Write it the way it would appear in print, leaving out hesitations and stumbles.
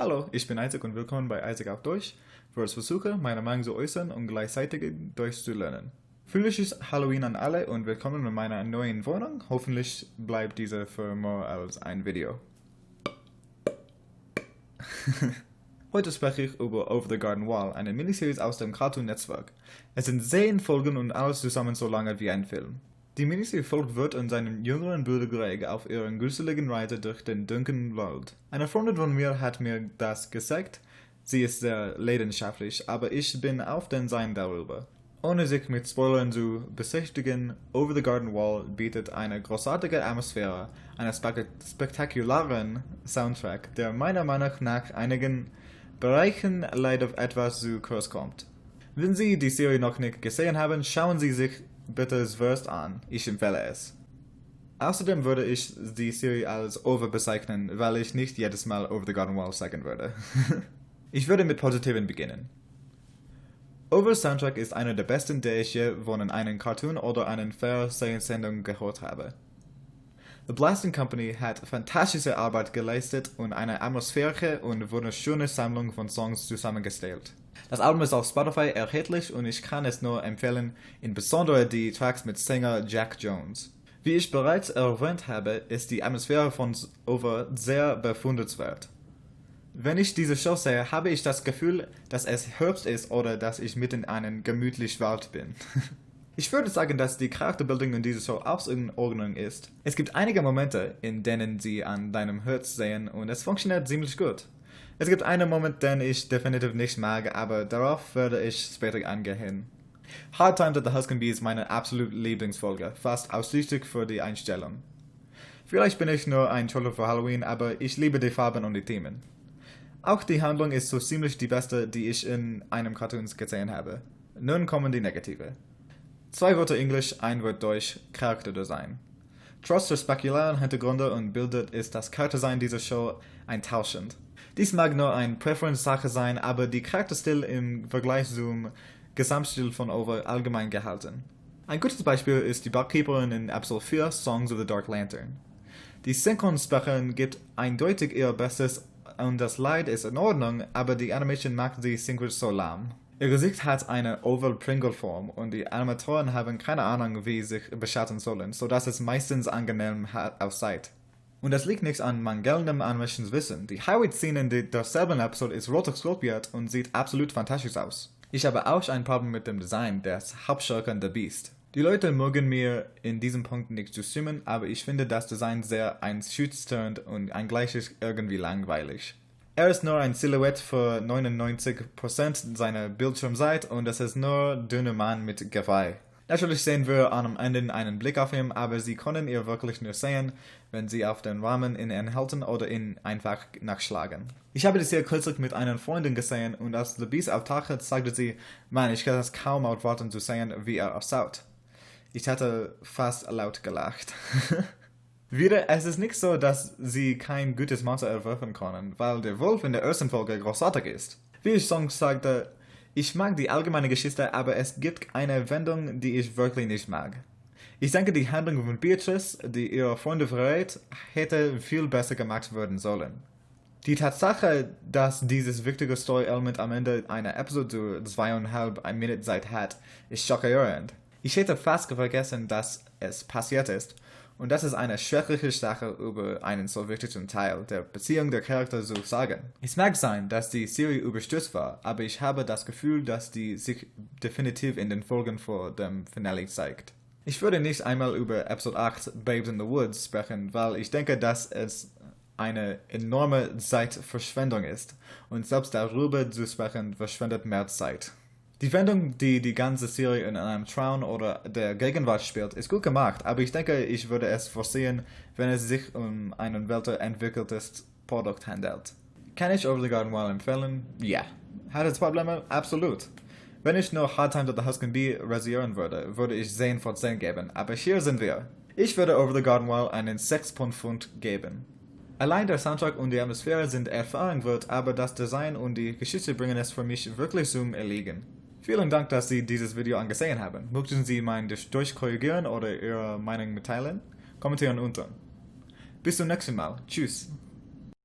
Hallo, ich bin Isaac und willkommen bei Isaac auf Deutsch, wo ich versuche, meine Meinung zu äußern und gleichzeitig Deutsch zu lernen. Fröhliches Halloween an alle und willkommen in meiner neuen Wohnung. Hoffentlich bleibt diese für mehr als ein Video. Heute spreche ich über Over the Garden Wall, eine Miniserie aus dem Cartoon Network. Es sind 10 Folgen und alles zusammen so lange wie ein Film. Die Miniserie folgt Wirt und seinem jüngeren Bruder Greg auf ihrer gruseligen Reise durch den dunklen Wald. Eine Freundin von mir hat mir das gesagt, sie ist sehr leidenschaftlich, aber ich bin auf den Sein darüber. Ohne sich mit Spoilern zu beschäftigen, Over the Garden Wall bietet eine großartige Atmosphäre, einen spektakularen Soundtrack, der meiner Meinung nach einigen Bereichen leider etwas zu kurz kommt. Wenn Sie die Serie noch nicht gesehen haben, schauen Sie sich bitte zuerst an. Ich empfehle es. Außerdem würde ich die Serie als over bezeichnen, weil ich nicht jedes Mal Over the Garden Wall sagen würde. Ich würde mit Positiven beginnen. Over's Soundtrack ist einer der besten, die ich je von einem Cartoon oder einer Fernsehsendung gehört habe. The Blasting Company hat fantastische Arbeit geleistet und eine atmosphärische und wunderschöne Sammlung von Songs zusammengestellt. Das Album ist auf Spotify erhältlich und ich kann es nur empfehlen, insbesondere die Tracks mit Sänger Jack Jones. Wie ich bereits erwähnt habe, ist die Atmosphäre von Over sehr bewundernswert. Wenn ich diese Show sehe, habe ich das Gefühl, dass es Herbst ist oder dass ich mitten in einem gemütlichen Wald bin. Ich würde sagen, dass die Charakterbildung in dieser Show auch in Ordnung ist. Es gibt einige Momente, in denen sie an deinem Herz sehen und es funktioniert ziemlich gut. Es gibt einen Moment, den ich definitiv nicht mag, aber darauf werde ich später eingehen. Hard Times at the Huskin Bee ist meine absolute Lieblingsfolge, fast ausschließlich für die Einstellung. Vielleicht bin ich nur ein Troller für Halloween, aber ich liebe die Farben und die Themen. Auch die Handlung ist so ziemlich die beste, die ich in einem Cartoon gesehen habe. Nun kommen die Negative. 2 Wörter Englisch, 1 Wort Deutsch, Charakterdesign. Trotz der spekularen Hintergründe und Bilder ist das Charakterdesign dieser Show enttäuschend. Dies mag nur eine Präferenzsache sein, aber die Charakterstil im Vergleich zum Gesamtstil von Over allgemein gehalten. Ein gutes Beispiel ist die Barkeeperin in Episode 4, Songs of the Dark Lantern. Die Synchronsprecherin gibt eindeutig ihr Bestes und das Leid ist in Ordnung, aber die Animation macht die Synchro so lahm. Ihr Gesicht hat eine Oval-Pringle-Form und die Animatoren haben keine Ahnung, wie sie sich beschatten sollen, sodass es meistens angenehm aussieht. Und das liegt nicht an mangelndem Animationswissen. Die Highway-Szene in derselben Episode ist rot skulptiert und sieht absolut fantastisch aus. Ich habe auch ein Problem mit dem Design des Hauptschurken The Beast. Die Leute mögen mir in diesem Punkt nicht zustimmen, aber ich finde das Design sehr einschüchternd und gleichzeitig irgendwie langweilig. Er ist nur ein Silhouette für 99% seiner Bildschirmzeit und es ist nur dünner Mann mit Geweih. Natürlich sehen wir am Ende einen Blick auf ihn, aber Sie können ihn wirklich nur sehen, wenn Sie auf den Rahmen ihn halten oder ihn einfach nachschlagen. Ich habe das sehr kürzlich mit einer Freundin gesehen und als The Beast auftauchte, sagte sie, Mann, ich kann das kaum erwarten zu sehen, wie er ausschaut. Ich hatte fast laut gelacht. Wieder, es ist nicht so, dass Sie kein gutes Monster erwerfen können, weil der Wolf in der ersten Folge großartig ist. Wie ich schon sagte, ich mag die allgemeine Geschichte, aber es gibt eine Wendung, die ich wirklich nicht mag. Ich denke, die Handlung von Beatrice, die ihre Freunde verrät, hätte viel besser gemacht werden sollen. Die Tatsache, dass dieses wichtige Story-Element am Ende einer Episode 2,5 Minuten Zeit hat, ist schockierend. Ich hätte fast vergessen, dass es passiert ist, und das ist eine schreckliche Sache über einen so wichtigen Teil der Beziehung der Charakter zu sagen. Es mag sein, dass die Serie überstürzt war, aber ich habe das Gefühl, dass die sich definitiv in den Folgen vor dem Finale zeigt. Ich würde nicht einmal über Episode 8 Babes in the Woods sprechen, weil ich denke, dass es eine enorme Zeitverschwendung ist, und selbst darüber zu sprechen verschwendet mehr Zeit. Die Wendung, die die ganze Serie in einem Traum oder der Gegenwart spielt, ist gut gemacht, aber ich denke, ich würde es vorsehen, wenn es sich um ein weiterentwickeltes Produkt handelt. Kann ich Over the Garden Wall empfehlen? Ja. Hat es Probleme? Absolut. Wenn ich nur Hard Times at the Huskin Bee rasieren würde, würde ich 10 von 10 geben, aber hier sind wir. Ich würde Over the Garden Wall einen 6,5 geben. Allein der Soundtrack und die Atmosphäre sind erfahren wird, aber das Design und die Geschichte bringen es für mich wirklich zum Erliegen. Vielen Dank, dass Sie dieses Video angesehen haben. Möchten Sie mein Durchkorrigieren oder Ihre Meinung mitteilen? Kommentieren unten. Bis zum nächsten Mal. Tschüss.